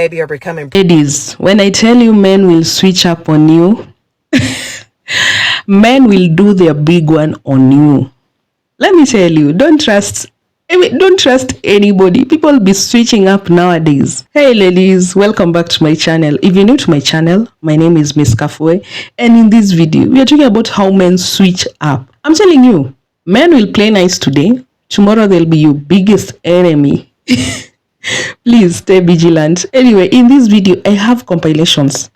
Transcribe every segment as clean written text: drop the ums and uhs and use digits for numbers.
Maybe are becoming. Ladies, when I tell you men will switch up on you, men will do their big one on you. Let me tell you, don't trust anybody. People be switching up nowadays. Hey ladies, welcome back to my channel. If you're new to my channel, my name is Miss Kafue, and in this video, we are talking about how men switch up. I'm telling you, men will play nice today. Tomorrow they'll be your biggest enemy. Please stay vigilant. Anyway, in this video, I have compilations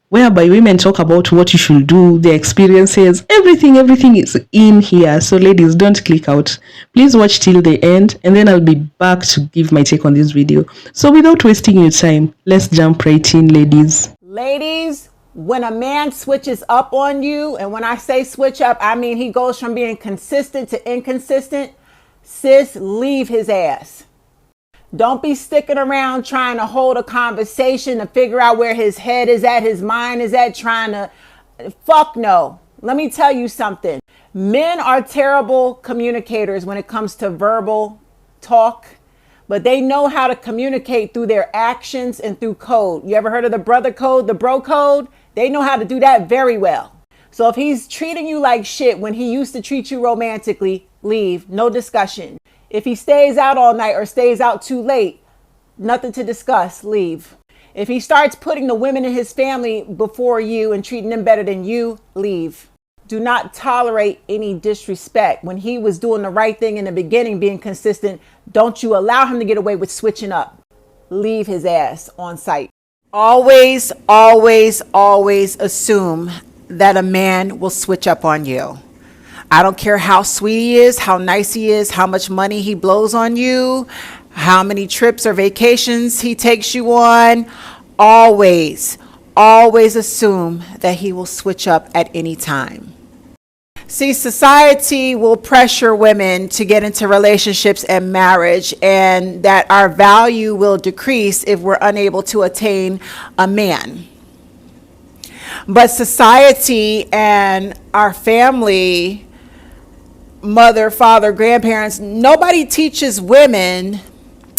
whereby women talk about what you should do, their experiences, everything is in here. So ladies, don't click out. Please watch till the end, and then I'll be back to give my take on this video. So without wasting your time, let's jump right in, ladies. Ladies, when a man switches up on you, and when I say switch up, I mean he goes from being consistent to inconsistent, sis, leave his ass. Don't be sticking around trying to hold a conversation to figure out where his head is at, his mind is at, trying to... Fuck no. Let me tell you something. Men are terrible communicators when it comes to verbal talk, but they know how to communicate through their actions and through code. You ever heard of the brother code, the bro code? They know how to do that very well. So if he's treating you like shit when he used to treat you romantically, leave. No discussion. If he stays out all night or stays out too late, nothing to discuss, leave. If he starts putting the women in his family before you and treating them better than you, leave. Do not tolerate any disrespect. When he was doing the right thing in the beginning, being consistent, don't you allow him to get away with switching up. Leave his ass on sight. Always assume that a man will switch up on you. I don't care how sweet he is, how nice he is, how much money he blows on you, how many trips or vacations he takes you on. Always assume that he will switch up at any time. See, society will pressure women to get into relationships and marriage, and that our value will decrease if we're unable to attain a man. But society and our family, mother, father, grandparents, nobody teaches women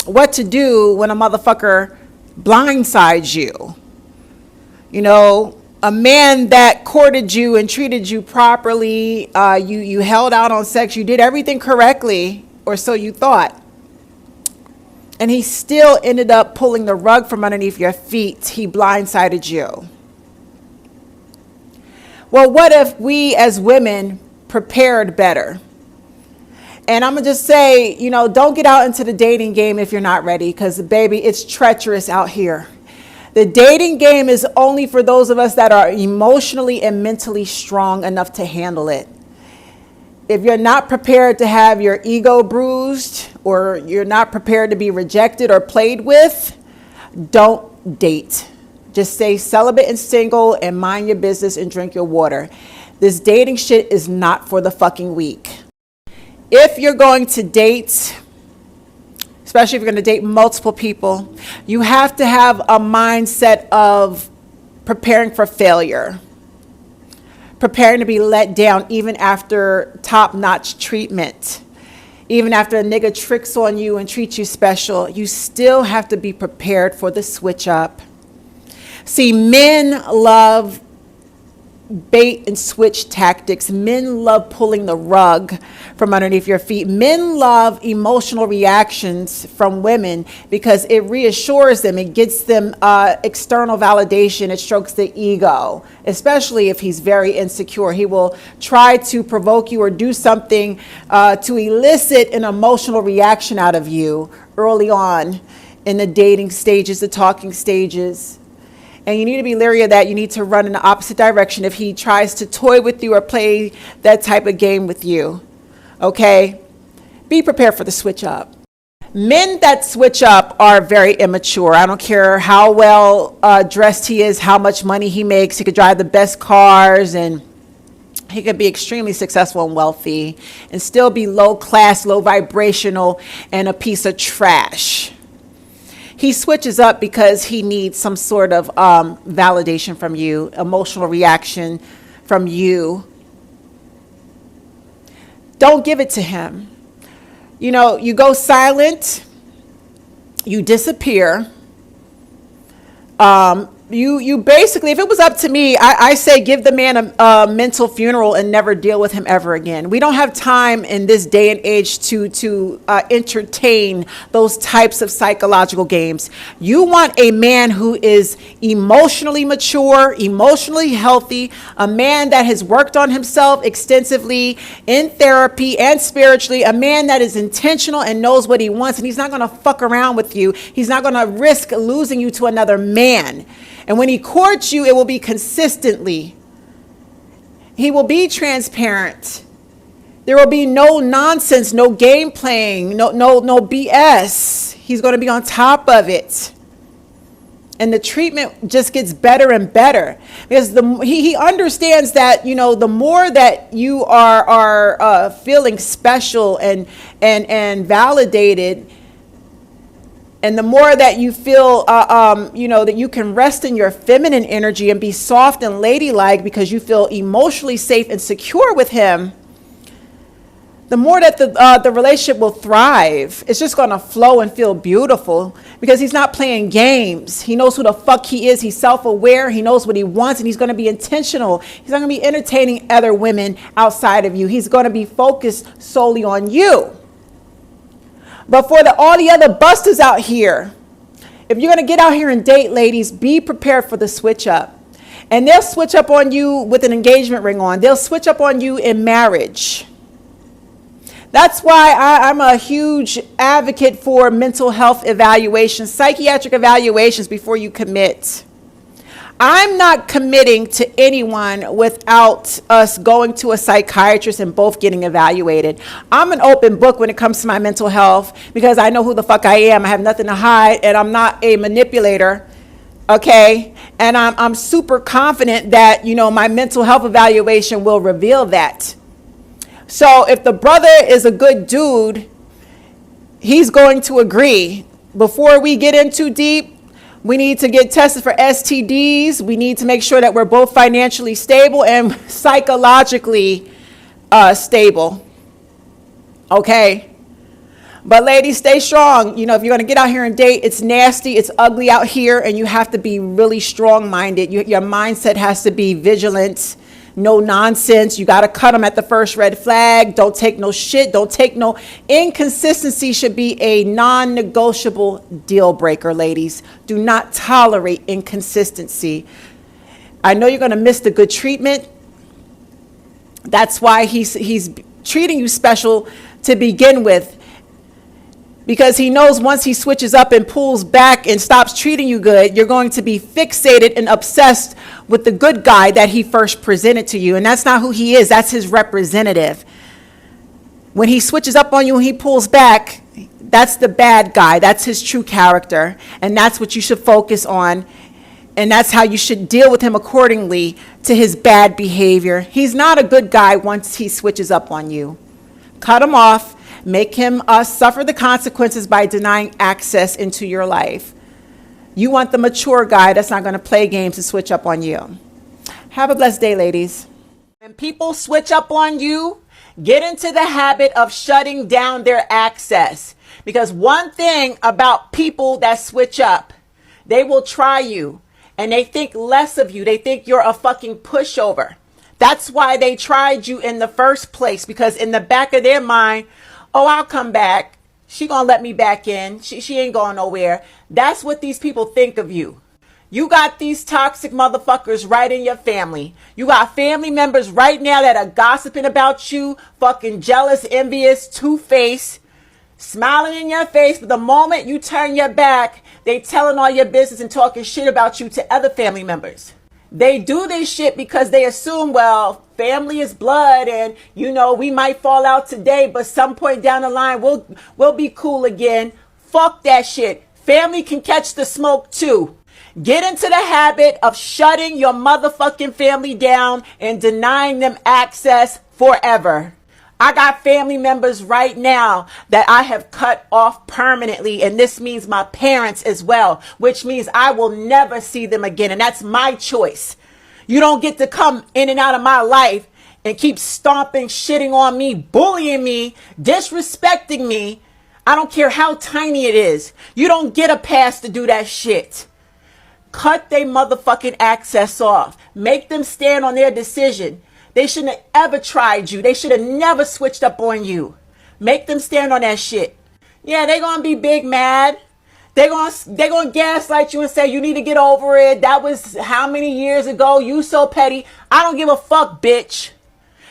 what to do when a motherfucker blindsides you. You know, a man that courted you and treated you properly, you held out on sex, you did everything correctly, or so you thought, and he still ended up pulling the rug from underneath your feet. He blindsided you. Well, what if we as women prepared better? And I'm going to just say, you know, don't get out into the dating game if you're not ready, because, baby, it's treacherous out here. The dating game is only for those of us that are emotionally and mentally strong enough to handle it. If you're not prepared to have your ego bruised, or you're not prepared to be rejected or played with, don't date. Just stay celibate and single and mind your business and drink your water. This dating shit is not for the fucking weak. If you're going to date, especially if you're going to date multiple people, you have to have a mindset of preparing for failure, preparing to be let down even after top-notch treatment. Even after a nigga tricks on you and treats you special, you still have to be prepared for the switch up. See, men love bait and switch tactics. Men love pulling the rug from underneath your feet. Men love emotional reactions from women because it reassures them. It gets them external validation. It strokes the ego, especially if he's very insecure. He will try to provoke you or do something to elicit an emotional reaction out of you early on in the dating stages, the talking stages. And you need to be leery of that. You need to run in the opposite direction if he tries to toy with you or play that type of game with you. Okay? Be prepared for the switch up. Men that switch up are very immature. I don't care how well dressed he is, how much money he makes. He could drive the best cars, and he could be extremely successful and wealthy and still be low class, low vibrational, and a piece of trash. He switches up because he needs some sort of validation from you, emotional reaction from you. Don't give it to him. You know, you go silent, you disappear, You basically, if it was up to me, I say give the man a mental funeral and never deal with him ever again. We don't have time in this day and age to entertain those types of psychological games. You want a man who is emotionally mature, emotionally healthy, a man that has worked on himself extensively in therapy and spiritually, a man that is intentional and knows what he wants, and he's not going to fuck around with you. He's not going to risk losing you to another man. And when he courts you, it will be consistently. He will be transparent. There will be no nonsense, no game playing, no BS. He's going to be on top of it. And the treatment just gets better and better because he understands that, you know, the more that you are feeling special and validated, and the more that you feel, you know, that you can rest in your feminine energy and be soft and ladylike because you feel emotionally safe and secure with him, the more that the relationship will thrive. It's just going to flow and feel beautiful because he's not playing games. He knows who the fuck he is. He's self-aware. He knows what he wants, and he's going to be intentional. He's not going to be entertaining other women outside of you. He's going to be focused solely on you. But for all the other busters out here, if you're going to get out here and date, ladies, be prepared for the switch up. And they'll switch up on you with an engagement ring on. They'll switch up on you in marriage. That's why I'm a huge advocate for mental health evaluations, psychiatric evaluations before you commit. I'm not committing to anyone without us going to a psychiatrist and both getting evaluated. I'm an open book when it comes to my mental health because I know who the fuck I am. I have nothing to hide, and I'm not a manipulator, okay? And I'm super confident that, you know, my mental health evaluation will reveal that. So if the brother is a good dude, he's going to agree. Before we get in too deep, we need to get tested for STDs. We need to make sure that we're both financially stable and psychologically stable. Okay? But ladies, stay strong. You know, if you're going to get out here and date, it's nasty, it's ugly out here, and you have to be really strong-minded. Your mindset has to be vigilant. No nonsense. You got to cut them at the first red flag. Don't take no shit. Don't take no inconsistency. Should be a non-negotiable deal breaker, ladies. Do not tolerate inconsistency. I know you're going to miss the good treatment. That's why he's treating you special to begin with, because he knows once he switches up and pulls back and stops treating you good, you're going to be fixated and obsessed with the good guy that he first presented to you. And that's not who he is. That's his representative. When he switches up on you and he pulls back, that's the bad guy. That's his true character. And that's what you should focus on. And that's how you should deal with him accordingly to his bad behavior. He's not a good guy once he switches up on you. Cut him off. Make him suffer the consequences by denying access into your life. You want the mature guy that's not going to play games and switch up on you. Have a blessed day, ladies. When people switch up on you, get into the habit of shutting down their access. Because one thing about people that switch up, they will try you and they think less of you. They think you're a fucking pushover. That's why they tried you in the first place, because in the back of their mind, oh, I'll come back. She gonna let me back in. She ain't going nowhere. That's what these people think of you. You got these toxic motherfuckers right in your family. You got family members right now that are gossiping about you, fucking jealous, envious, two-faced, smiling in your face. But the moment you turn your back, they telling all your business and talking shit about you to other family members. They do this shit because they assume, well, family is blood, and you know, we might fall out today, but some point down the line we'll be cool again. Fuck that shit. Family can catch the smoke too. Get into the habit of shutting your motherfucking family down and denying them access forever. I got family members right now that I have cut off permanently, and this means my parents as well, which means I will never see them again, and that's my choice. You don't get to come in and out of my life and keep stomping, shitting on me, bullying me, disrespecting me. I don't care how tiny it is. You don't get a pass to do that shit. Cut their motherfucking access off. Make them stand on their decision. They shouldn't have ever tried you. They should have never switched up on you. Make them stand on that shit. Yeah, they gonna be big mad. They gonna gaslight you and say you need to get over it. That was how many years ago? You so petty. I don't give a fuck, bitch.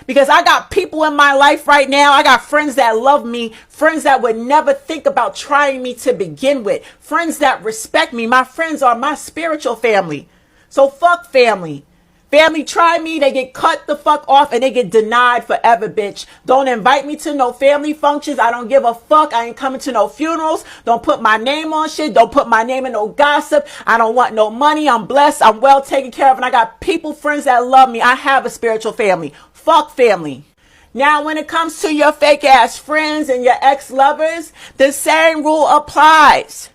Because I got people in my life right now. I got friends that love me. Friends that would never think about trying me to begin with. Friends that respect me. My friends are my spiritual family. So fuck family. Family try me, they get cut the fuck off and they get denied forever, bitch. Don't invite me to no family functions. I don't give a fuck. I ain't coming to no funerals. Don't put my name on shit. Don't put my name in no gossip. I don't want no money. I'm blessed. I'm well taken care of. And I got people, friends that love me. I have a spiritual family. Fuck family. Now, when it comes to your fake ass friends and your ex-lovers, the same rule applies.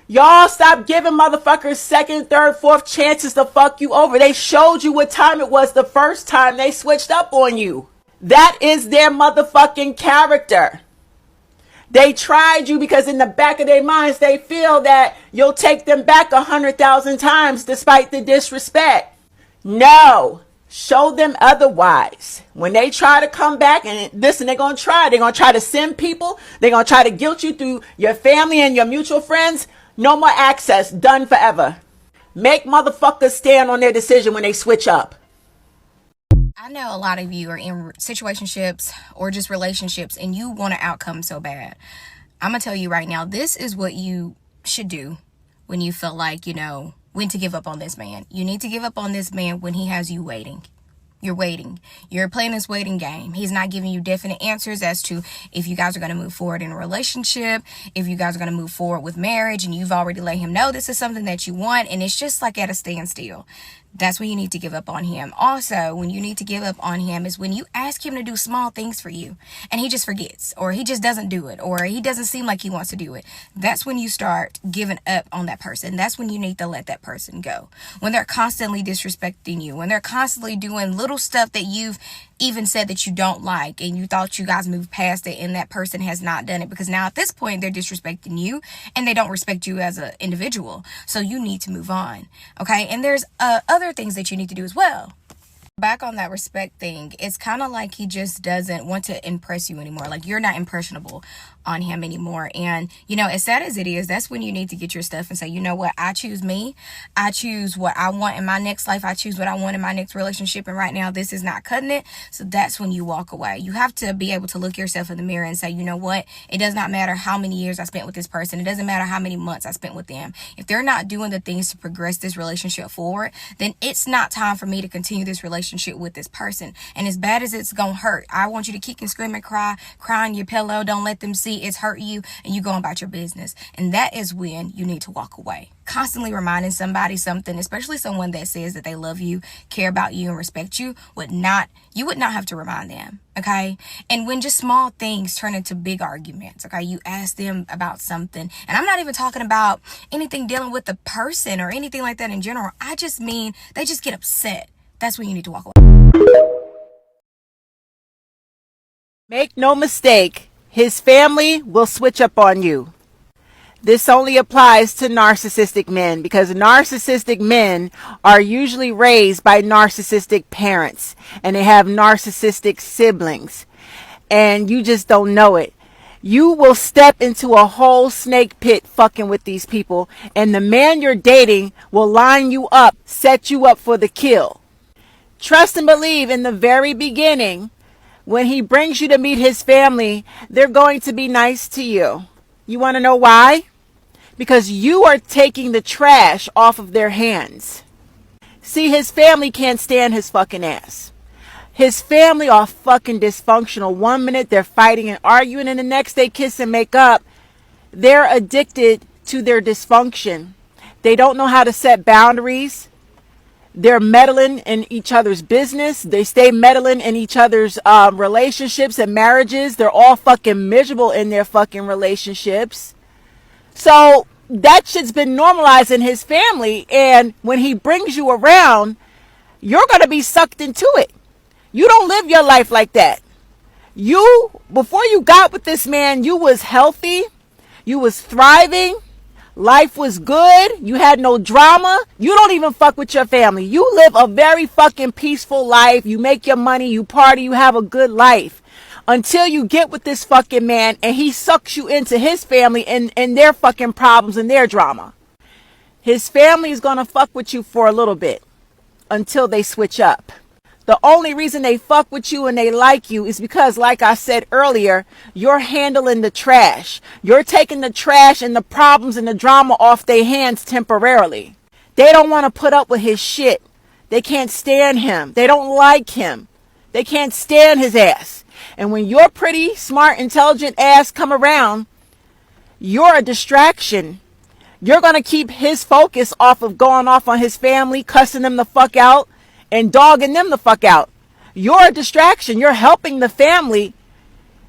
Y'all stop giving motherfuckers second, third, fourth chances to fuck you over. They showed you what time it was the first time they switched up on you. That is their motherfucking character. They tried you because in the back of their minds, they feel that you'll take them back 100,000 times despite the disrespect. No. Show them otherwise. When they try to come back, and listen, they're going to try to send people. They're going to try to guilt you through your family and your mutual friends. No more access. Done forever. Make motherfuckers stand on their decision when they switch up. I know a lot of you are in situationships or just relationships and you want an outcome so bad. I'm going to tell you right now, this is what you should do when you feel like, when to give up on this man. You need to give up on this man when he has you waiting. You're waiting. You're playing this waiting game. He's not giving you definite answers as to if you guys are going to move forward in a relationship, if you guys are going to move forward with marriage, and you've already let him know this is something that you want, and it's just like at a standstill. That's when you need to give up on him. Also, when you need to give up on him is when you ask him to do small things for you and he just forgets, or he just doesn't do it, or he doesn't seem like he wants to do it. That's when you start giving up on that person. That's when you need to let that person go. When they're constantly disrespecting you, when they're constantly doing little stuff that you've even said that you don't like and you thought you guys moved past it, and that person has not done it, because now at this point they're disrespecting you and they don't respect you as an individual. So you need to move on. Okay. And there's other things that you need to do as well. Back on that respect thing, it's kind of like he just doesn't want to impress you anymore. Like, you're not impressionable on him anymore. And, as sad as it is, that's when you need to get your stuff and say, you know what, I choose me. I choose what I want in my next life. I choose what I want in my next relationship. And right now, this is not cutting it. So that's when you walk away. You have to be able to look yourself in the mirror and say, you know what, it does not matter how many years I spent with this person. It doesn't matter how many months I spent with them. If they're not doing the things to progress this relationship forward, then it's not time for me to continue this relationship with this person. And as bad as it's gonna hurt, I want you to kick and scream and cry on your pillow. Don't let them see it's hurt you, and you go about your business. And that is when you need to walk away. Constantly reminding somebody something, especially someone that says that they love you, care about you, and respect you, you would not have to remind them. Okay. And when just small things turn into big arguments, okay, you ask them about something, and I'm not even talking about anything dealing with the person or anything like that in general. I just mean they just get upset. That's when you need to walk away. Make no mistake, his family will switch up on you. This only applies to narcissistic men, because narcissistic men are usually raised by narcissistic parents and they have narcissistic siblings, and you just don't know it. You will step into a whole snake pit fucking with these people, and the man you're dating will line you up, set you up for the kill. Trust and believe, in the very beginning, when he brings you to meet his family, they're going to be nice to you. You want to know why? Because you are taking the trash off of their hands. See, his family can't stand his fucking ass. His family are fucking dysfunctional. 1 minute they're fighting and arguing, and the next they kiss and make up. They're addicted to their dysfunction. They don't know how to set boundaries. They're meddling in each other's business. They stay meddling in each other's relationships and marriages. They're all fucking miserable in their fucking relationships. So that shit's been normalized in his family. And when he brings you around, you're going to be sucked into it. You don't live your life like that. Before you got with this man, you was healthy. You was thriving. Life was good. You had no drama. You don't even fuck with your family. You live a very fucking peaceful life. You make your money, you party, you have a good life. Until you get with this fucking man and he sucks you into his family and their fucking problems and their drama. His family is gonna fuck with you for a little bit until they switch up. The only reason they fuck with you and they like you is because, like I said earlier, you're handling the trash. You're taking the trash and the problems and the drama off their hands temporarily. They don't want to put up with his shit. They can't stand him. They don't like him. They can't stand his ass. And when your pretty, smart, intelligent ass come around, you're a distraction. You're going to keep his focus off of going off on his family, cussing them the fuck out, and dogging them the fuck out. You're a distraction. You're helping the family.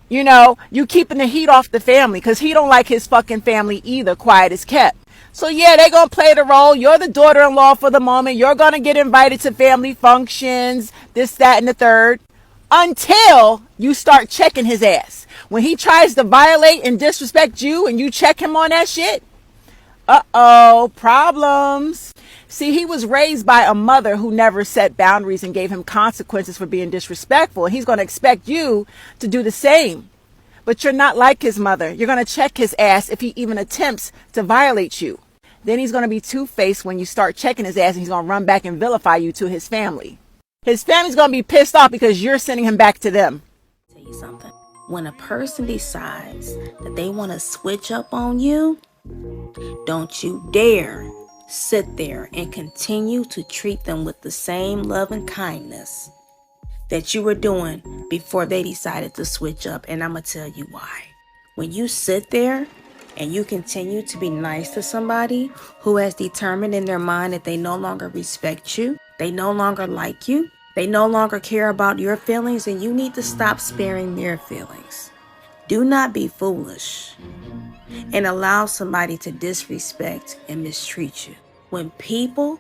You know, you keeping the heat off the family because he don't like his fucking family either, quiet as kept. So yeah, they're going to play the role. You're the daughter-in-law for the moment. You're going to get invited to family functions, this, that, and the third, until you start checking his ass. When he tries to violate and disrespect you and you check him on that shit, uh-oh, problems. See, he was raised by a mother who never set boundaries and gave him consequences for being disrespectful. And he's going to expect you to do the same. But you're not like his mother. You're going to check his ass if he even attempts to violate you. Then he's going to be two-faced when you start checking his ass, and he's going to run back and vilify you to his family. His family's going to be pissed off because you're sending him back to them. I'll tell you something. When a person decides that they want to switch up on you, don't you dare sit there and continue to treat them with the same love and kindness that you were doing before they decided to switch up. And I'm going to tell you why. When you sit there and you continue to be nice to somebody who has determined in their mind that they no longer respect you, they no longer like you, they no longer care about your feelings, and you need to stop sparing their feelings. Do not be foolish and allow somebody to disrespect and mistreat you. When people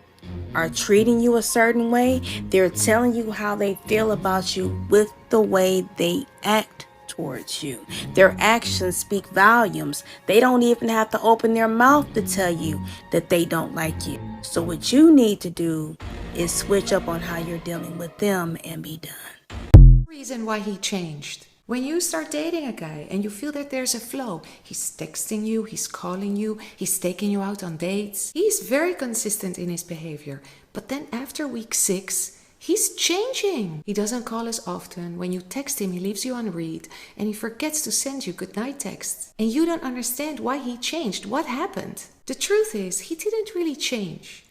are treating you a certain way, they're telling you how they feel about you with the way they act towards you. Their actions speak volumes. They don't even have to open their mouth to tell you that they don't like you. So what you need to do is switch up on how you're dealing with them and be done. Reason why he changed. When you start dating a guy and you feel that there's a flow, he's texting you, he's calling you, he's taking you out on dates. He's very consistent in his behavior. But then after week 6, he's changing. He doesn't call as often. When you text him, he leaves you on read and he forgets to send you goodnight texts. And you don't understand why he changed. What happened? The truth is, he didn't really change.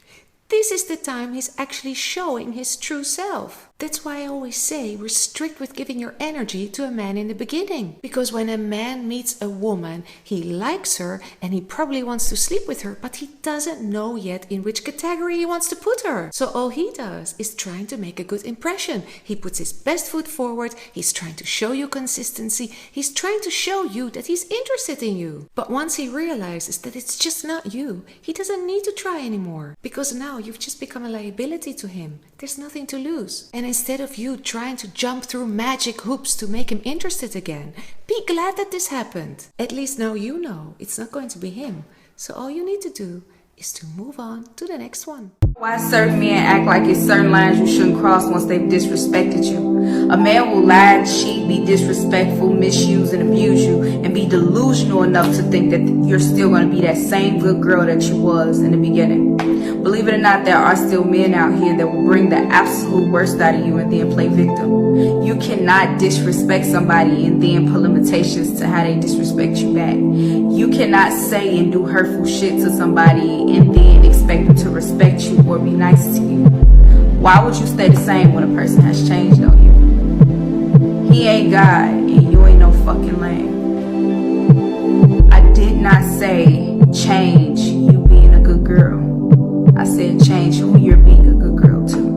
This is the time he's actually showing his true self. That's why I always say we're strict with giving your energy to a man in the beginning. Because when a man meets a woman, he likes her and he probably wants to sleep with her, but he doesn't know yet in which category he wants to put her. So all he does is trying to make a good impression. He puts his best foot forward, he's trying to show you consistency, he's trying to show you that he's interested in you. But once he realizes that it's just not you, he doesn't need to try anymore. Because now you've just become a liability to him. There's nothing to lose. And instead of you trying to jump through magic hoops to make him interested again, be glad that this happened. At least now you know it's not going to be him. So all you need to do is to move on to the next one. Why certain men act like it's certain lines you shouldn't cross once they've disrespected you. A man will lie, cheat, be disrespectful, misuse, and abuse you, and be delusional enough to think that you're still going to be that same good girl that you was in the beginning. Believe it or not, there are still men out here that will bring the absolute worst out of you and then play victim. You cannot disrespect somebody and then put limitations to how they disrespect you back. You cannot say and do hurtful shit to somebody and then expect them to respect you or be nice to you. Why would you stay the same when a person has changed on you? He ain't God and you ain't no fucking lamb. I did not say change you being a good girl. I said change who you're being a good girl to.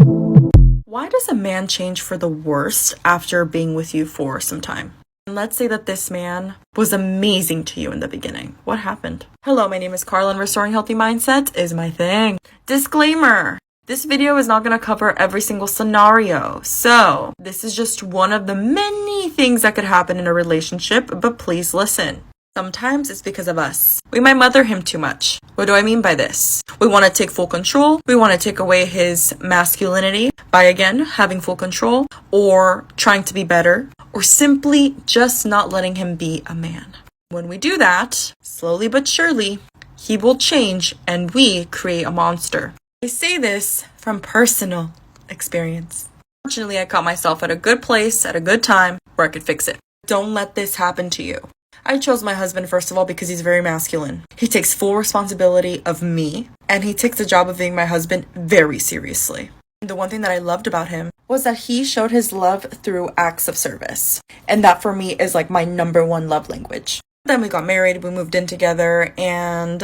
Why does a man change for the worst after being with you for some time? And let's say that this man was amazing to you in the beginning. What happened? Hello, my name is Carla and restoring healthy mindset is my thing. Disclaimer. This video is not going to cover every single scenario. So this is just one of the many things that could happen in a relationship, but please listen. Sometimes it's because of us. We might mother him too much. What do I mean by this? We want to take full control. We want to take away his masculinity by, again, having full control, or trying to be better, or simply just not letting him be a man. When we do that, slowly but surely, he will change and we create a monster. I say this from personal experience. Fortunately, I caught myself at a good place at a good time where I could fix it. Don't let this happen to you. I chose my husband, first of all, because he's very masculine. He takes full responsibility of me, and he takes the job of being my husband very seriously. The one thing that I loved about him was that he showed his love through acts of service. And that for me is like my number one love language. Then we got married, we moved in together, and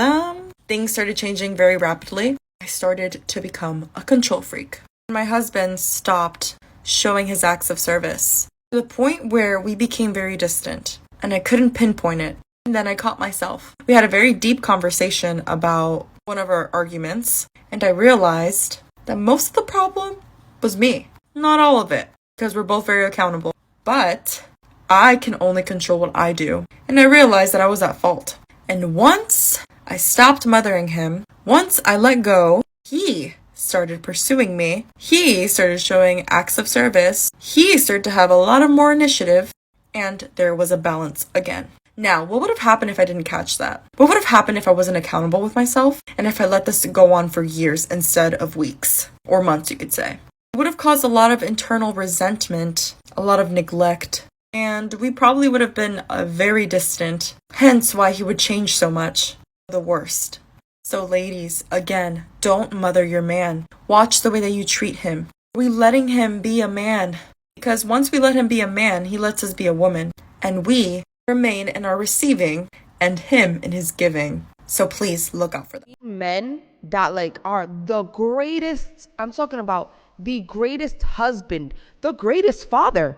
things started changing very rapidly. I started to become a control freak. My husband stopped showing his acts of service to the point where we became very distant. And I couldn't pinpoint it. And then I caught myself. We had a very deep conversation about one of our arguments, and I realized that most of the problem was me. Not all of it, because we're both very accountable. But I can only control what I do. And I realized that I was at fault. And once I stopped mothering him, once I let go, he started pursuing me. He started showing acts of service. He started to have a lot of more initiative. And there was a balance again. Now, what would have happened if I didn't catch that? What would have happened if I wasn't accountable with myself? And if I let this go on for years instead of weeks or months, you could say? It would have caused a lot of internal resentment, a lot of neglect, and we probably would have been very distant. Hence why he would change so much. The worst. So ladies, again, don't mother your man. Watch the way that you treat him. Are we letting him be a man? Because once we let him be a man, he lets us be a woman. And we remain in our receiving and him in his giving. So please look out for that. Men that are the greatest, I'm talking about the greatest husband, the greatest father.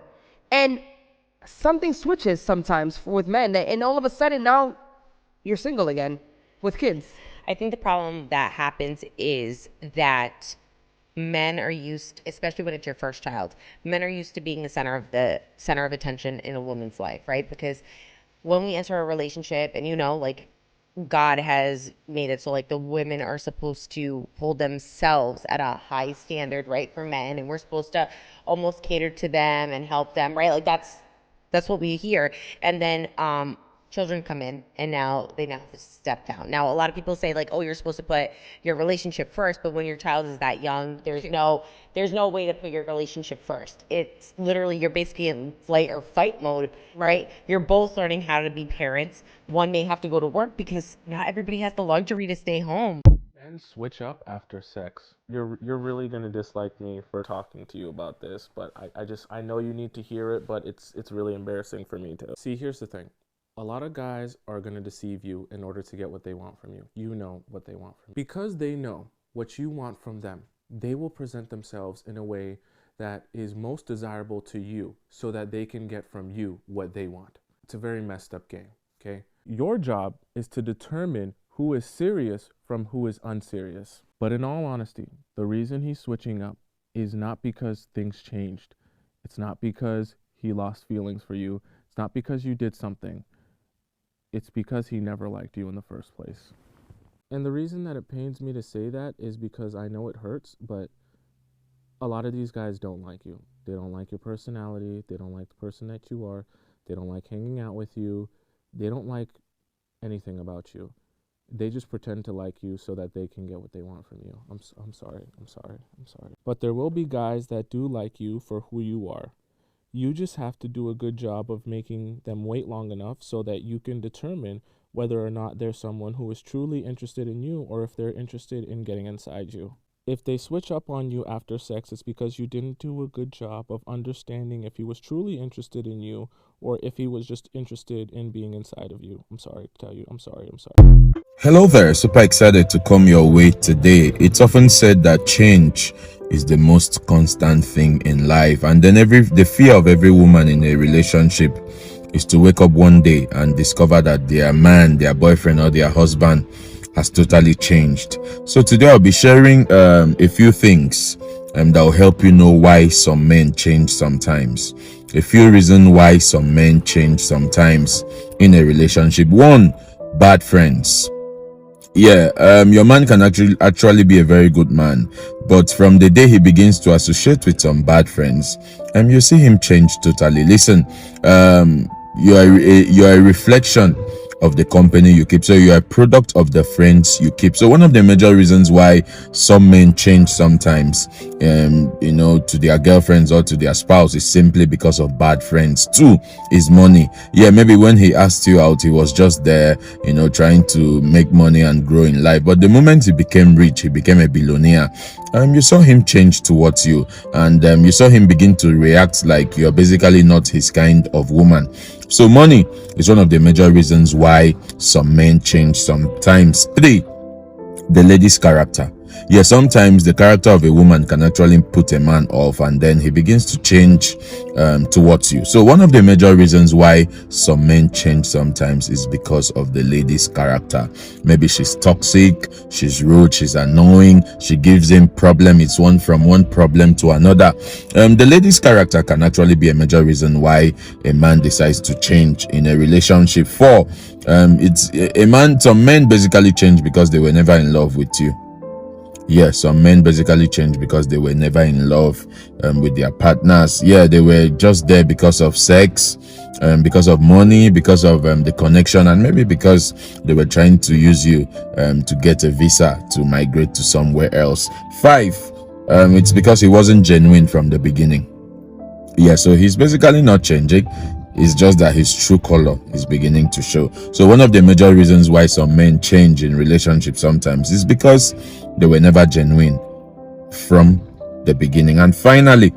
And something switches sometimes with men. And all of a sudden now you're single again with kids. I think the problem that happens is that men are used, especially when it's your first child, men are used to being the center of attention in a woman's life, right? Because when we enter a relationship, and God has made it so the women are supposed to hold themselves at a high standard, right, for men, and we're supposed to almost cater to them and help them, right? That's what we hear. And then children come in, and now they have to step down. Now, a lot of people say oh, you're supposed to put your relationship first, but when your child is that young, there's no way to put your relationship first. It's literally, you're basically in flight or fight mode, right? You're both learning how to be parents. One may have to go to work because not everybody has the luxury to stay home. Men switch up after sex. You're really gonna dislike me for talking to you about this, but I know you need to hear it, but it's really embarrassing for me to. See, here's the thing. A lot of guys are going to deceive you in order to get what they want from you. You know what they want from you. Because they know what you want from them, they will present themselves in a way that is most desirable to you so that they can get from you what they want. It's a very messed up game, okay? Your job is to determine who is serious from who is unserious. But in all honesty, the reason he's switching up is not because things changed. It's not because he lost feelings for you. It's not because you did something. It's because he never liked you in the first place. And the reason that it pains me to say that is because I know it hurts, but a lot of these guys don't like you. They don't like your personality. They don't like the person that you are. They don't like hanging out with you. They don't like anything about you. They just pretend to like you so that they can get what they want from you. I'm sorry. But there will be guys that do like you for who you are. You just have to do a good job of making them wait long enough so that you can determine whether or not they're someone who is truly interested in you or if they're interested in getting inside you. If they switch up on you after sex, it's because you didn't do a good job of understanding if he was truly interested in you or if he was just interested in being inside of you. I'm sorry to tell you. I'm sorry. Hello there, super excited to come your way today. It's often said that change is the most constant thing in life, and then the fear of every woman in a relationship is to wake up one day and discover that their man, their boyfriend or their husband has totally changed. So today I'll be sharing a few things that will help you know why some men change sometimes. A few reasons why some men change sometimes in a relationship. One, bad friends. Your man can actually be a very good man, but from the day he begins to associate with some bad friends, you see him change totally. Listen, you are a reflection of the company you keep. So you are a product of the friends you keep. So one of the major reasons why some men change sometimes, to their girlfriends or to their spouse is simply because of bad friends. Two is money. Maybe when he asked you out, he was just there, trying to make money and grow in life. But the moment he became rich, he became a billionaire, you saw him change towards you, and you saw him begin to react like you're basically not his kind of woman. So money is one of the major reasons why some men change sometimes. Three, the lady's character. Sometimes the character of a woman can actually put a man off, and then he begins to change towards you. So one of the major reasons why some men change sometimes is because of the lady's character. Maybe she's toxic, she's rude, she's annoying, she gives him problem. It's from one problem to another. The lady's character can actually be a major reason why a man decides to change in a relationship. Four, some men basically change because they were never in love with you. Some men basically change because they were never in love with their partners. They were just there because of sex, because of money, because of the connection, and maybe because they were trying to use you to get a visa to migrate to somewhere else. Five, it's because he wasn't genuine from the beginning. So he's basically not changing. It's just that his true color is beginning to show. So one of the major reasons why some men change in relationships sometimes is because they were never genuine from the beginning. And finally,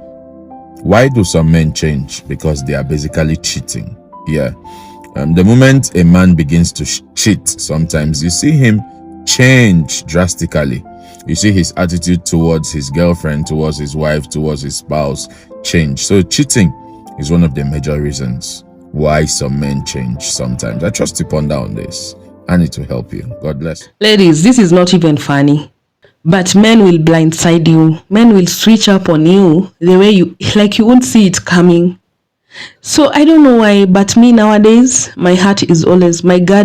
why do some men change? Because they are basically cheating. The moment a man begins to cheat, sometimes you see him change drastically. You see his attitude towards his girlfriend, towards his wife, towards his spouse change. So cheating is one of the major reasons why some men change sometimes. I trust you ponder on this, and it will help you. God bless. Ladies, this is not even funny, but men will blindside you. Men will switch up on you the way you won't see it coming. So I don't know why, but me nowadays, my guard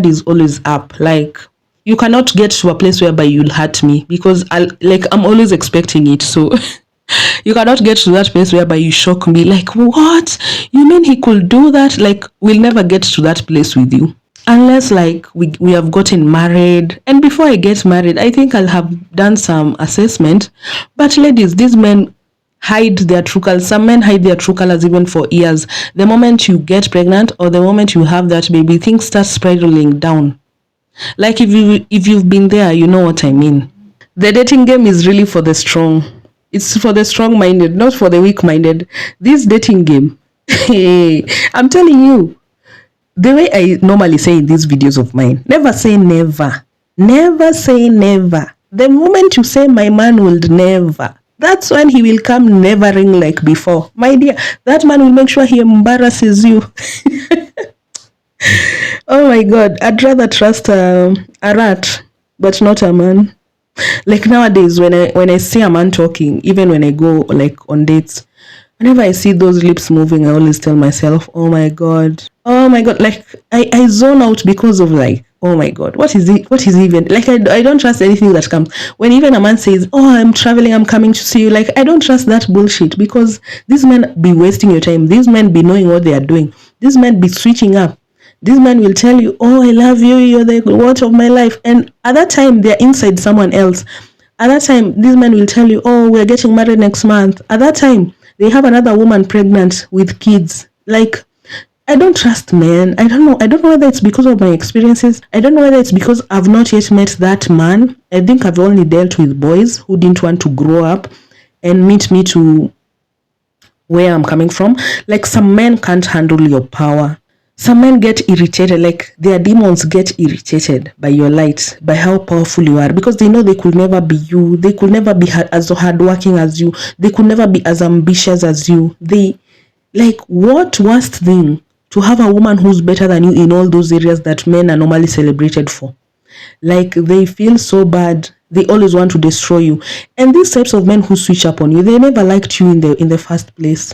is always up. Like, you cannot get to a place whereby you'll hurt me, because I'm always expecting it. So you cannot get to that place whereby you shock me. Like, what? You mean he could do that? Like, we'll never get to that place with you. Unless we have gotten married. And before I get married, I think I'll have done some assessment. But ladies, these men hide their true colors. Some men hide their true colors even for years. The moment you get pregnant or the moment you have that baby, things start spiraling down. Like, if you've been there, you know what I mean. The dating game is really for the strong. It's for the strong-minded, not for the weak-minded. This dating game, I'm telling you, the way I normally say in these videos of mine, never say never. Never say never. The moment you say my man will never, that's when he will come nevering like before. My dear, that man will make sure he embarrasses you. Oh my God, I'd rather trust a rat, but not a man. Like nowadays, when I see a man talking, even when I go on dates, whenever I see those lips moving, I always tell myself, oh my God, like I zone out because of oh my God, what is even, like I don't trust anything that comes. When even a man says, oh, I'm traveling, I'm coming to see you, like I don't trust that bullshit, because these men be wasting your time. These men be knowing what they are doing. These men be switching up. This man will tell you, oh, I love you, you're the watch of my life. And at that time, they're inside someone else. At that time, this man will tell you, oh, we're getting married next month. At that time, they have another woman pregnant with kids. Like, I don't trust men. I don't know. I don't know whether it's because of my experiences. I don't know whether it's because I've not yet met that man. I think I've only dealt with boys who didn't want to grow up and meet me to where I'm coming from. Like, some men can't handle your power. Some men get irritated, like their demons get irritated by your light, by how powerful you are, because they know they could never be you. They could never be as hardworking as you. They could never be as ambitious as you. What worst thing to have a woman who's better than you in all those areas that men are normally celebrated for? Like they feel so bad. They always want to destroy you. And these types of men who switch up on you, they never liked you in the first place.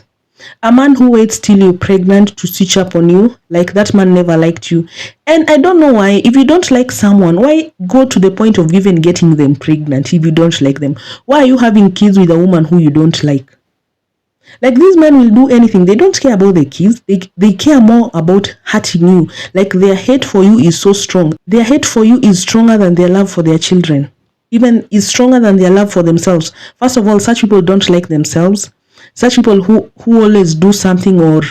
A man who waits till you're pregnant to switch up on you, like that man never liked you. And I don't know why, if you don't like someone, why go to the point of even getting them pregnant if you don't like them? Why are you having kids with a woman who you don't like? Like, these men will do anything. They don't care about the kids. They care more about hurting you. Like, their hate for you is so strong. Their hate for you is stronger than their love for their children. Even is stronger than their love for themselves. First of all, such people don't like themselves. Such people who always do something or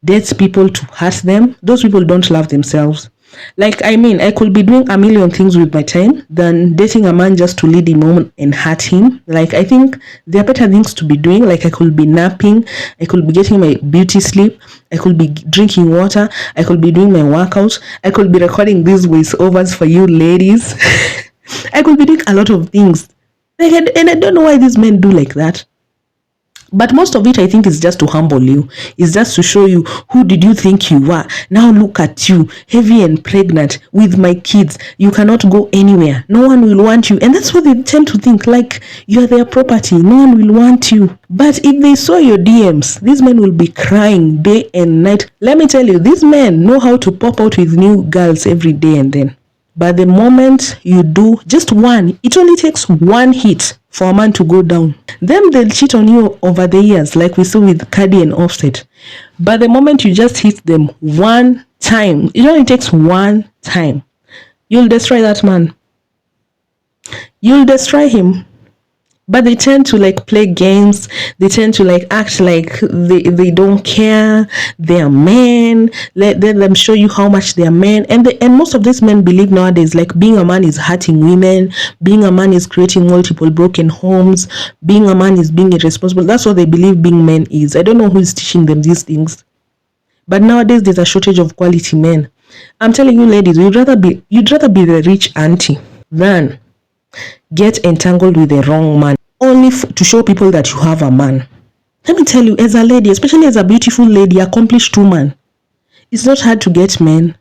date people to hurt them, those people don't love themselves. Like, I mean, I could be doing a million things with my time than dating a man just to lead him on and hurt him. Like, I think there are better things to be doing. Like, I could be napping, I could be getting my beauty sleep, I could be drinking water, I could be doing my workouts, I could be recording these voiceovers for you ladies. I could be doing a lot of things. Like, and I don't know why these men do like that. But most of it, I think, is just to humble you. It's just to show you, who did you think you were? Now look at you, heavy and pregnant with my kids. You cannot go anywhere. No one will want you. And that's what they tend to think, like you're their property. No one will want you. But if they saw your DMs, these men will be crying day and night. Let me tell you, these men know how to pop out with new girls every day and then. But the moment you do just one, it only takes one hit for a man to go down. Then they'll cheat on you over the years, like we saw with Cardi and Offset. But the moment you just hit them one time, it only takes one time, you'll destroy that man. You'll destroy him. But they tend to like play games. They tend to like act like they don't care. They're men. Let them show you how much they're men. And most of these men believe nowadays, like, being a man is hurting women. Being a man is creating multiple broken homes. Being a man is being irresponsible. That's what they believe being men is. I don't know who is teaching them these things. But nowadays there's a shortage of quality men. I'm telling you, ladies, you'd rather be the rich auntie than get entangled with the wrong man, only to show people that you have a man. Let me tell you, as a lady, especially as a beautiful lady, accomplished woman, it's not hard to get men.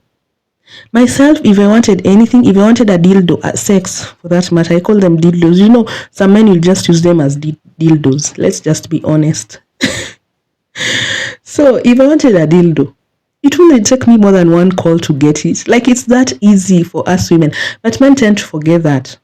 Myself, if I wanted anything, if I wanted a dildo, sex for that matter, I call them dildos. You know, some men will just use them as dildos. Let's just be honest. So if I wanted a dildo, it wouldn't take me more than one call to get it. Like, it's that easy for us women. But men tend to forget that.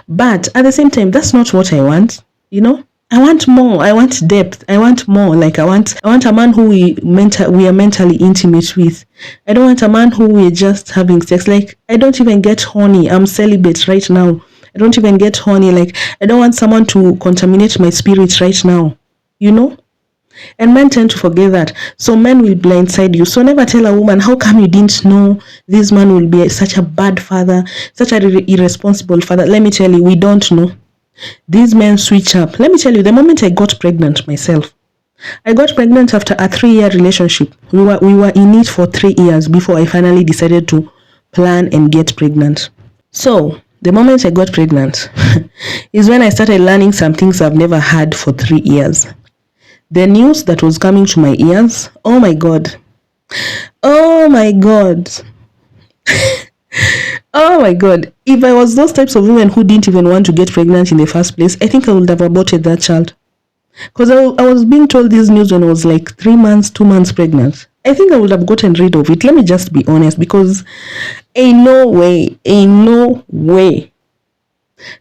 But at the same time, that's not what I want. You know, I want more. I want depth. I want more. Like, I want a man who we are mentally intimate with. I don't want a man who we're just having sex. Like, I don't even get horny. I'm celibate right now. I don't even get horny. Like, I don't want someone to contaminate my spirit right now. You know? And men tend to forget that. So men will blindside you. So never tell a woman, how come you didn't know this man will be such a bad father, such an irresponsible father? Let me tell you, we don't know. These men switch up. Let me tell you, the moment I got pregnant myself, I got pregnant after a 3-year relationship. We were in it for 3 years before I finally decided to plan and get pregnant. So the moment I got pregnant is when I started learning some things I've never had for 3 years. The news that was coming to my ears, oh my God. Oh my God. Oh my God. If I was those types of women who didn't even want to get pregnant in the first place, I think I would have aborted that child. Because I was being told this news when I was like 3 months, 2 months pregnant. I think I would have gotten rid of it. Let me just be honest, because ain't no way.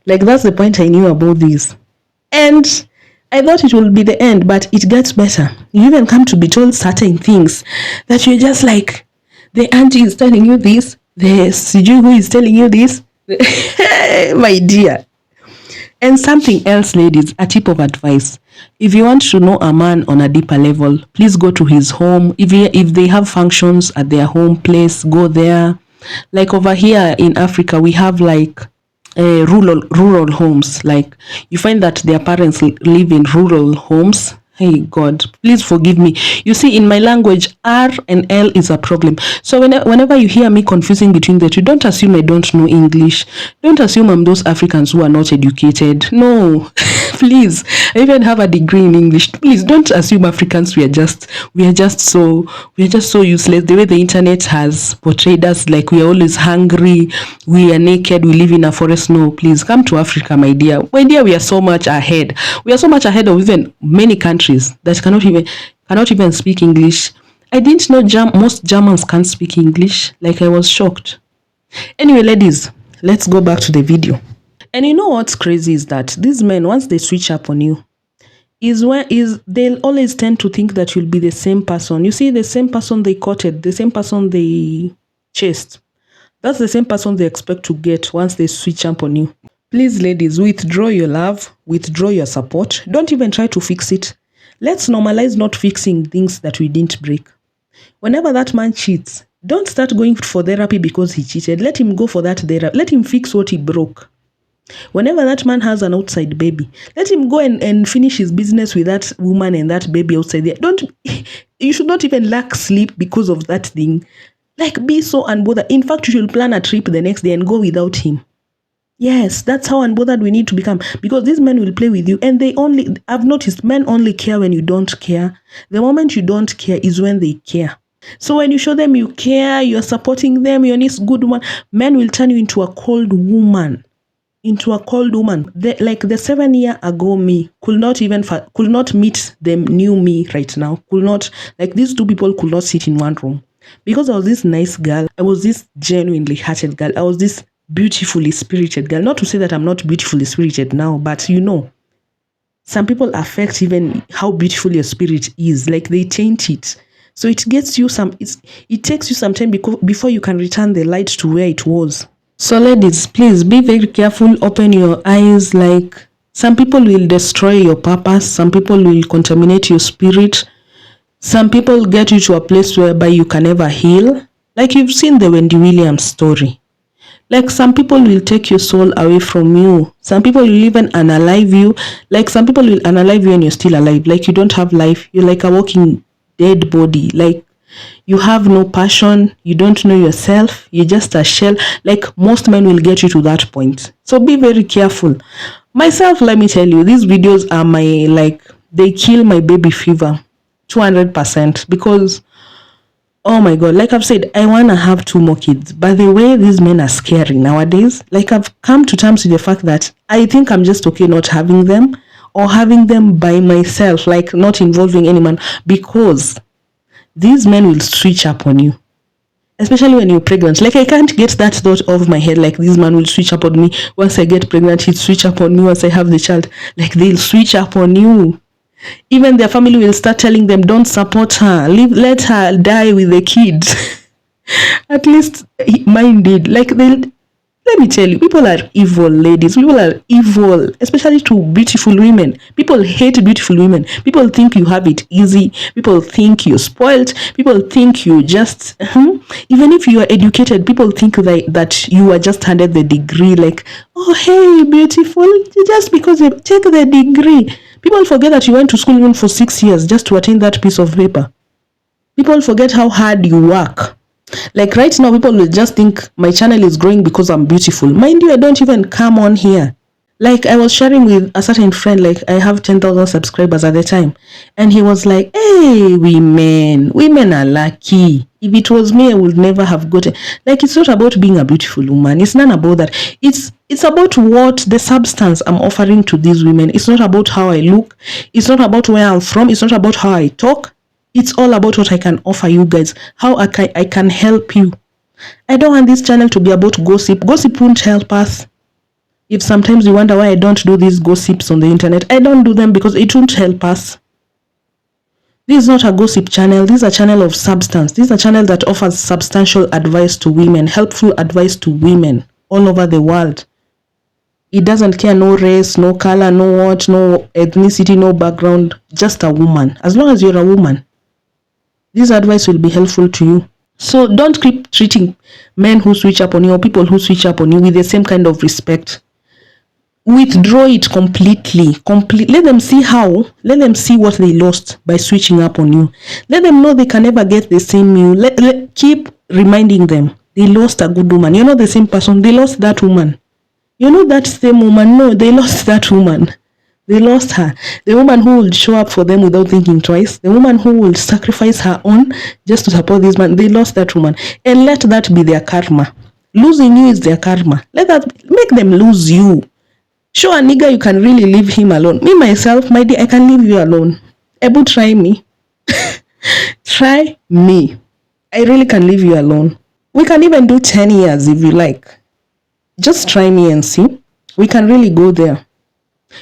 Like, that's the point I knew about this. And I thought it would be the end, but it gets better. You even come to be told certain things that you're just like, the auntie is telling you this, the Siju who is telling you this. My dear. And something else, ladies, a tip of advice. If you want to know a man on a deeper level, please go to his home. If they have functions at their home place, go there. Like over here in Africa, we have like rural homes. Like, you find that their parents live in rural homes. Hey God, please forgive me. You see, in my language, R and L is a problem. So whenever you hear me confusing between the two, don't assume I don't know English. Don't assume I'm those Africans who are not educated. No, Please, I even have a degree in English. Please don't assume Africans we are just so useless. The way the internet has portrayed us, like we are always hungry, we are naked, we live in a forest. No, please come to Africa, my dear. My dear, we are so much ahead. We are so much ahead of even many countries that cannot even speak English. I didn't know most Germans can't speak English. Like, I was shocked. Anyway, ladies, let's go back to the video. And you know what's crazy is that these men, once they switch up on you, they'll always tend to think that you'll be the same person. You see, the same person they courted, the same person they chased, that's the same person they expect to get once they switch up on you. Please, ladies, withdraw your love, withdraw your support. Don't even try to fix it. Let's normalize not fixing things that we didn't break. Whenever that man cheats, don't start going for therapy because he cheated. Let him go for that therapy. Let him fix what he broke. Whenever that man has an outside baby, let him go and finish his business with that woman and that baby outside there. You should not even lack sleep because of that thing. Like, be so unbothered. In fact, you should plan a trip the next day and go without him. Yes, that's how unbothered we need to become, because these men will play with you, and I've noticed men only care when you don't care. The moment you don't care is when they care. So when you show them you care, you're supporting them, you're this good one, men will turn you into a cold woman. Like the 7 year ago me could not meet the new me right now. Like, these two people could not sit in one room, because I was this nice girl. I was this genuinely hearted girl. I was this beautifully spirited girl. Not to say that I'm not beautifully spirited now, but some people affect even how beautiful your spirit is. Like, they taint it. So it takes you some time before you can return the light to where it was. So ladies, please be very careful. Open your eyes. Like, some people will destroy your purpose. Some people will contaminate your spirit. Some people get you to a place whereby you can never heal. Like, you've seen the Wendy Williams story. Like, some people will take your soul away from you. Some people will even unalive you. Like, some people will unalive you and you're still alive. Like, you don't have life. You're like a walking dead body. Like, you have no passion. You don't know yourself. You're just a shell. Like, most men will get you to that point. So be very careful. Myself, let me tell you, these videos are they kill my baby fever 200%, because, oh my God, like I've said, I want to have 2 more kids. But the way these men are scary nowadays, like, I've come to terms with the fact that I think I'm just okay not having them, or having them by myself, like not involving anyone, because these men will switch up on you, especially when you're pregnant. Like, I can't get that thought off my head, like, this man will switch up on me. Once I get pregnant, he'll switch up on me. Once I have the child, like, they'll switch up on you. Even their family will start telling them, don't support her, let her die with the kids. At least mine did. Like, let me tell you, people are evil, ladies. People are evil, especially to beautiful women. People hate beautiful women. People think you have it easy. People think you're spoiled. People think you just, even if you are educated, people think that you are just handed the degree. Like, oh, hey, beautiful, just because you take the degree. People forget that you went to school even for 6 years just to attain that piece of paper. People forget how hard you work. Like, right now, people will just think my channel is growing because I'm beautiful. Mind you, I don't even come on here. Like, I was sharing with a certain friend, like, I have 10,000 subscribers at the time. And he was like, hey, women are lucky. If it was me, I would never have gotten. Like, it's not about being a beautiful woman. It's not about that. It's about what the substance I'm offering to these women. It's not about how I look. It's not about where I'm from. It's not about how I talk. It's all about what I can offer you guys, how I can help you. I don't want this channel to be about gossip. Gossip won't help us. If sometimes you wonder why I don't do these gossips on the internet, I don't do them because it won't help us. This is not a gossip channel. This is a channel of substance. This is a channel that offers substantial advice to women, helpful advice to women all over the world. It doesn't care no race, no color, no ethnicity, no background, just a woman. As long as you're a woman, this advice will be helpful to you. So don't keep treating men who switch up on you or people who switch up on you with the same kind of respect. Withdraw it completely. Let them see what they lost by switching up on you. Let them know they can never get the same you. Keep reminding them they lost a good woman. You're not the same person. They lost that woman. You're not that same woman. No, they lost that woman. They lost her. The woman who would show up for them without thinking twice, the woman who would sacrifice her own just to support this man, they lost that woman. And let that be their karma. Losing you is their karma. Let that make them lose you. Show a nigga you can really leave him alone. Me, myself, my dear, I can leave you alone. Ebu, try me. Try me. I really can leave you alone. We can even do 10 years if you like. Just try me and see. We can really go there.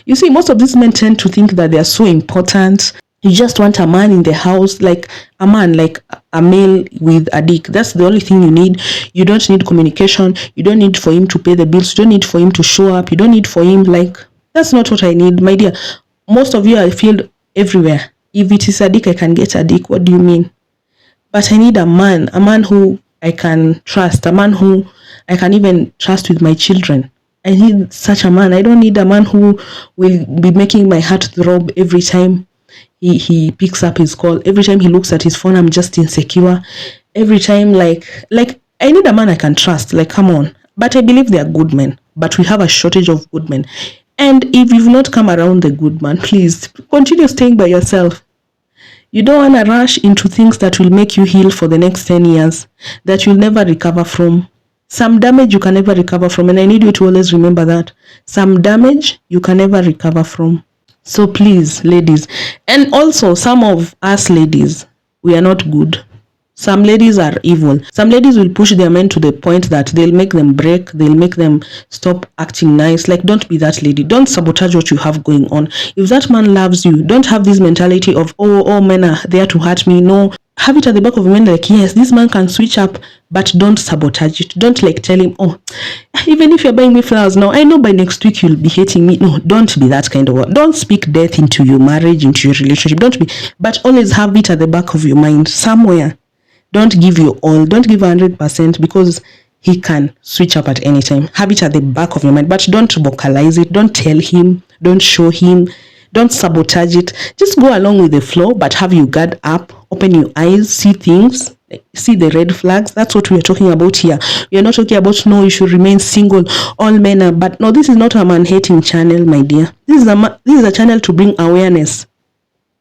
You see, most of these men tend to think that they are so important. You just want a man in the house, like a man, like a male with a dick. That's the only thing you need. You don't need communication. You don't need for him to pay the bills. You don't need for him to show up. You don't need for him, like, that's not what I need, my dear. Most of you are filled everywhere. If it is a dick, I can get a dick. What do you mean? But I need a man who I can trust, a man who I can even trust with my children. I need such a man. I don't need a man who will be making my heart throb every time he picks up his call. Every time he looks at his phone, I'm just insecure. Every time, like I need a man I can trust. Like, come on. But I believe they are good men. But we have a shortage of good men. And if you've not come around the good man, please continue staying by yourself. You don't want to rush into things that will make you heal for the next 10 years, that you'll never recover from. Some damage you can never recover from, and I need you to always remember that. Some damage you can never recover from. So please, ladies, and also some of us ladies, we are not good. Some ladies are evil. Some ladies will push their men to the point that they'll make them break, they'll make them stop acting nice. Like, don't be that lady. Don't sabotage what you have going on. If that man loves you, don't have this mentality of, oh, men are there to hurt me. No, have it at the back of your mind, like, yes, this man can switch up, but don't sabotage it. Don't like tell him, oh, even if you're buying me flowers now, I know by next week you'll be hating me. No, don't be that kind of one. Don't speak death into your marriage, into your relationship. Don't be, but always have it at the back of your mind somewhere. Don't give your all. Don't give 100% because he can switch up at any time. Have it at the back of your mind, but don't vocalize it. Don't tell him. Don't show him. Don't sabotage it. Just go along with the flow, but have your guard up. Open your eyes. See things. See the red flags. That's what we are talking about here. We are not talking about, no, you should remain single. All men are, but no, this is not a man-hating channel, my dear. This is a channel to bring awareness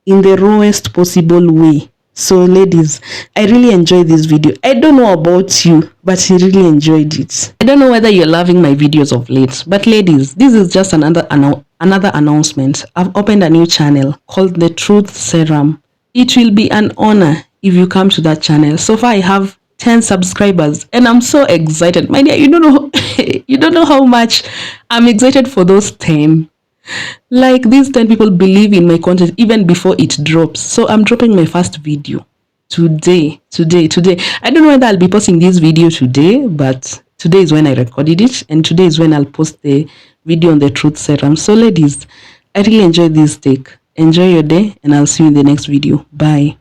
in the rawest possible way. So ladies, I really enjoyed this video. I don't know about you, but I really enjoyed it. I don't know whether you're loving my videos of late, but ladies, this is just another announcement. I've opened a new channel called The Truth Serum. It will be an honor if you come to that channel. So far I have 10 subscribers and I'm so excited. My dear, you don't know you don't know how much I'm excited for those 10. Like, these 10 people believe in my content even before it drops. So I'm dropping my first video today. I don't know whether I'll be posting this video today, but today is when I recorded it, and today is when I'll post the video on the Truth Serum. So ladies, I really enjoyed this take. Enjoy your day, and I'll see you in the next video. Bye.